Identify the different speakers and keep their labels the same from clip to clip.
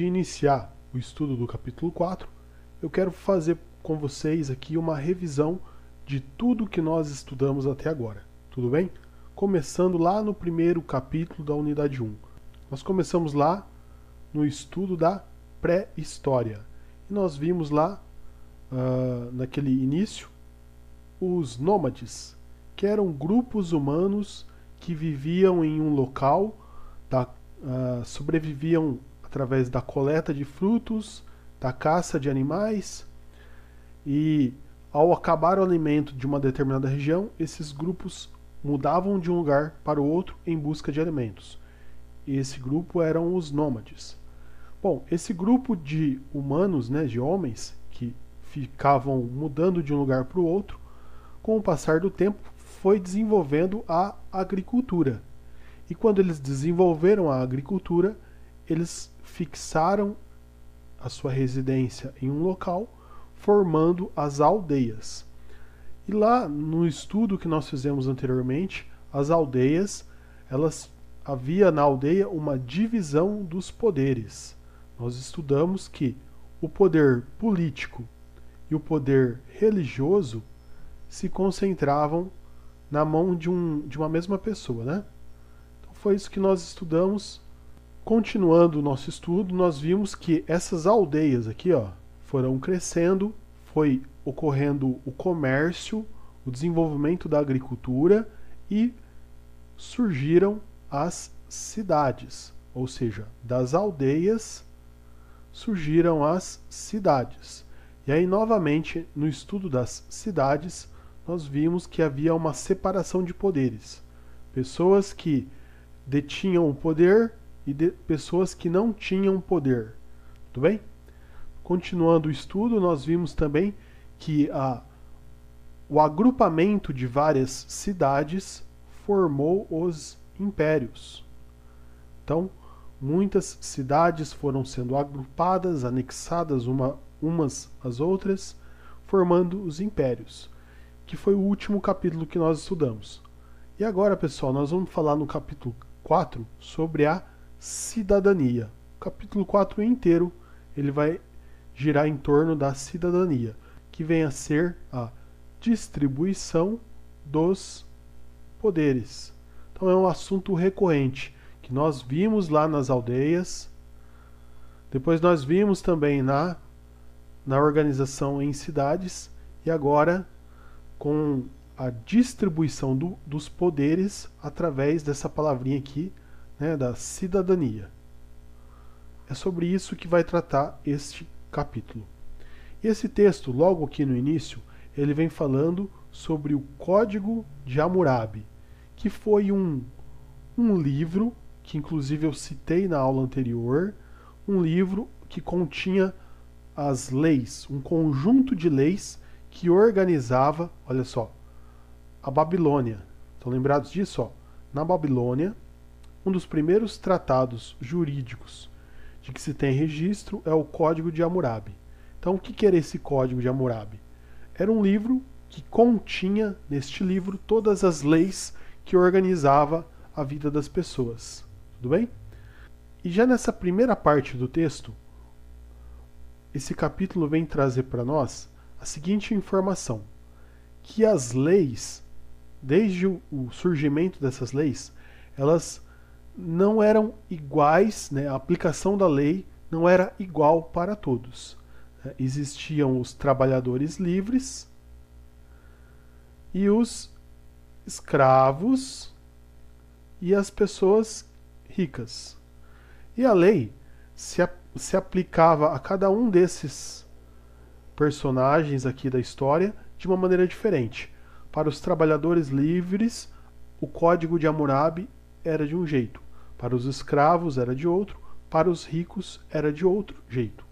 Speaker 1: De iniciar o estudo do capítulo 4, eu quero fazer com vocês aqui uma revisão de tudo que nós estudamos até agora, tudo bem? Começando lá no primeiro capítulo da unidade 1. Nós começamos lá no estudo da pré-história. E nós vimos lá, naquele início, os nômades, que eram grupos humanos que viviam em um local, sobreviviam através da coleta de frutos, da caça de animais, e ao acabar o alimento de uma determinada região, esses grupos mudavam de um lugar para o outro em busca de alimentos. E esse grupo eram os nômades. Bom, esse grupo de humanos, de homens, que ficavam mudando de um lugar para o outro, com o passar do tempo, foi desenvolvendo a agricultura. E quando eles desenvolveram a agricultura, eles fixaram a sua residência em um local, formando as aldeias. E lá no estudo que nós fizemos anteriormente, as aldeias, havia na aldeia uma divisão dos poderes. Nós estudamos que o poder político e o poder religioso se concentravam na mão de uma mesma pessoa, Então foi isso que nós estudamos. Continuando o nosso estudo, nós vimos que essas aldeias aqui, foram crescendo, foi ocorrendo o comércio, o desenvolvimento da agricultura e surgiram as cidades, ou seja, das aldeias surgiram as cidades. E aí, novamente, no estudo das cidades, nós vimos que havia uma separação de poderes. Pessoas que detinham o poder e pessoas que não tinham poder. Tudo bem? Continuando o estudo, nós vimos também que o agrupamento de várias cidades formou os impérios. Então, muitas cidades foram sendo agrupadas, anexadas umas às outras, formando os impérios, que foi o último capítulo que nós estudamos. E agora, pessoal, nós vamos falar no capítulo 4 sobre a cidadania. O capítulo 4 inteiro ele vai girar em torno da cidadania, que vem a ser a distribuição dos poderes. Então é um assunto recorrente que nós vimos lá nas aldeias, depois nós vimos também na organização em cidades, e agora com a distribuição dos poderes através dessa palavrinha aqui, da cidadania. É sobre isso que vai tratar este capítulo. E esse texto, logo aqui no início, ele vem falando sobre o Código de Hammurabi, que foi um livro, que inclusive eu citei na aula anterior, um livro que continha as leis, um conjunto de leis que organizava, olha só, a Babilônia. Estão lembrados disso? Na Babilônia, um dos primeiros tratados jurídicos de que se tem registro é o Código de Hammurabi. Então, o que era esse Código de Hammurabi? Era um livro que continha, neste livro, todas as leis que organizava a vida das pessoas. Tudo bem? E já nessa primeira parte do texto, esse capítulo vem trazer para nós a seguinte informação, que as leis, desde o surgimento dessas leis, elas não eram iguais, a aplicação da lei não era igual para todos. Existiam os trabalhadores livres e os escravos e as pessoas ricas. E a lei se aplicava a cada um desses personagens aqui da história de uma maneira diferente. Para os trabalhadores livres, o Código de Hammurabi era de um jeito. Para os escravos era de outro. Para os ricos era de outro jeito.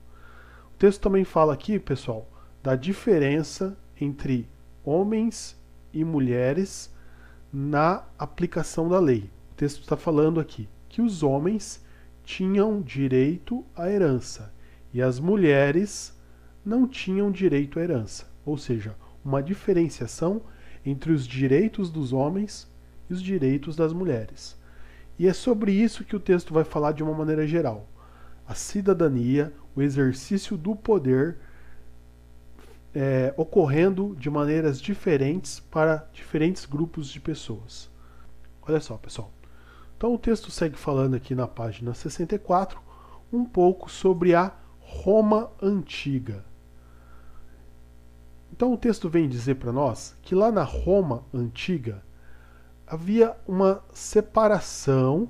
Speaker 1: O texto também fala aqui, pessoal, da diferença entre homens e mulheres na aplicação da lei. O texto está falando aqui que os homens tinham direito à herança e as mulheres não tinham direito à herança. Ou seja, uma diferenciação entre os direitos dos homens e os direitos das mulheres. E é sobre isso que o texto vai falar de uma maneira geral. a cidadania, o exercício do poder ocorrendo de maneiras diferentes para diferentes grupos de pessoas. Olha só, pessoal. Então o texto segue falando aqui na página 64 um pouco sobre a Roma Antiga. Então o texto vem dizer para nós que lá na Roma Antiga havia uma separação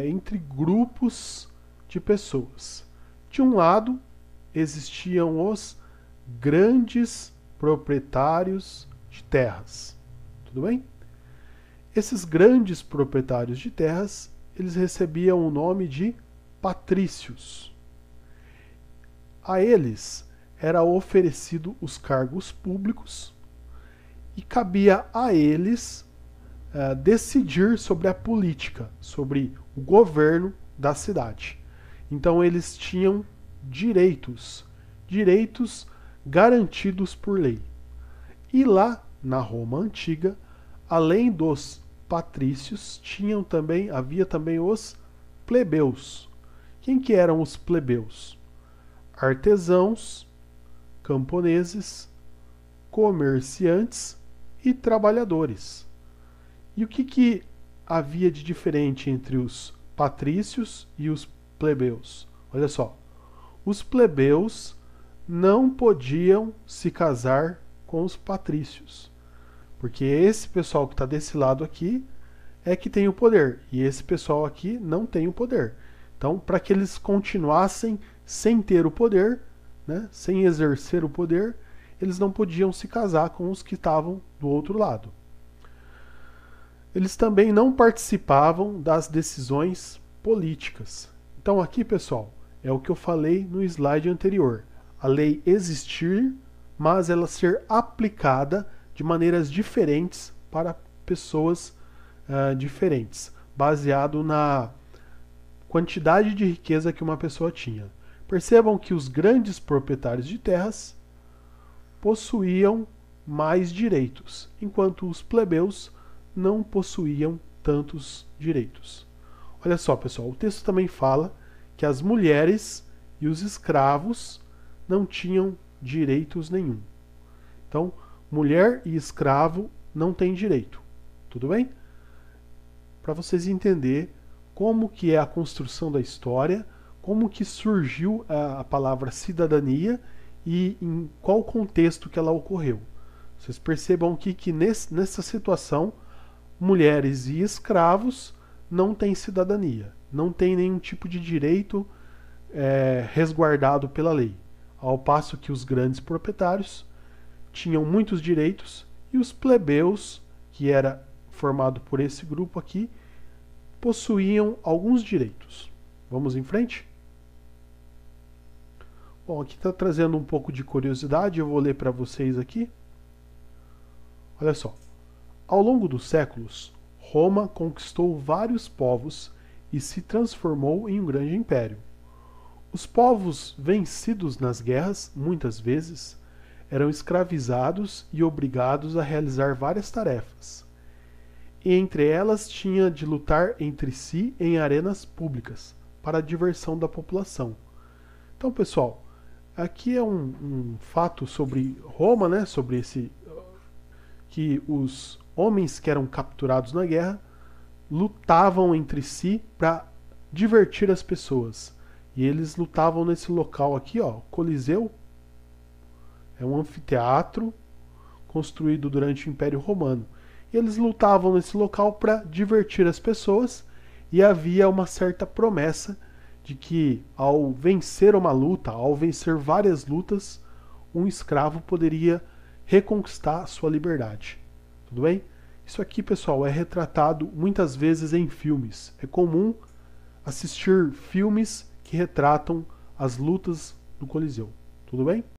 Speaker 1: entre grupos de pessoas. De um lado existiam os grandes proprietários de terras. Tudo bem? Esses grandes proprietários de terras, eles recebiam o nome de patrícios. A eles era oferecido os cargos públicos e cabia a eles decidir sobre a política, sobre o governo da cidade. Então eles tinham direitos garantidos por lei. E lá na Roma Antiga, além dos patrícios, havia também os plebeus. Quem que eram os plebeus? Artesãos, camponeses, comerciantes e trabalhadores. E o que havia de diferente entre os patrícios e os plebeus? Olha só, os plebeus não podiam se casar com os patrícios, porque esse pessoal que está desse lado aqui é que tem o poder, e esse pessoal aqui não tem o poder. Então, para que eles continuassem sem ter o poder, né, sem exercer o poder, eles não podiam se casar com os que estavam do outro lado. Eles também não participavam das decisões políticas. Então aqui, pessoal, é o que eu falei no slide anterior. A lei existir, mas ela ser aplicada de maneiras diferentes para pessoas diferentes, baseado na quantidade de riqueza que uma pessoa tinha. Percebam que os grandes proprietários de terras possuíam mais direitos, enquanto os plebeus não possuíam tantos direitos. Olha só, pessoal, o texto também fala que as mulheres e os escravos não tinham direitos nenhum. Então, mulher e escravo não têm direito. Tudo bem? Para vocês entenderem como que é a construção da história, como que surgiu a palavra cidadania e em qual contexto que ela ocorreu. Vocês percebam que nessa situação, mulheres e escravos não têm cidadania, não têm nenhum tipo de direito resguardado pela lei, ao passo que os grandes proprietários tinham muitos direitos e os plebeus, que era formado por esse grupo aqui, possuíam alguns direitos. Vamos em frente? Bom, aqui está trazendo um pouco de curiosidade, eu vou ler para vocês aqui. Olha só. Ao longo dos séculos, Roma conquistou vários povos e se transformou em um grande império. Os povos vencidos nas guerras, muitas vezes, eram escravizados e obrigados a realizar várias tarefas. E entre elas tinha de lutar entre si em arenas públicas, para a diversão da população. Então, pessoal, aqui é um fato sobre Roma, né, sobre que os homens que eram capturados na guerra lutavam entre si para divertir as pessoas. E eles lutavam nesse local aqui, ó, Coliseu. É um anfiteatro construído durante o Império Romano. E eles lutavam nesse local para divertir as pessoas e havia uma certa promessa de que ao vencer uma luta, ao vencer várias lutas, um escravo poderia reconquistar sua liberdade. Tudo bem? Isso aqui, pessoal, é retratado muitas vezes em filmes. É comum assistir filmes que retratam as lutas do Coliseu. Tudo bem?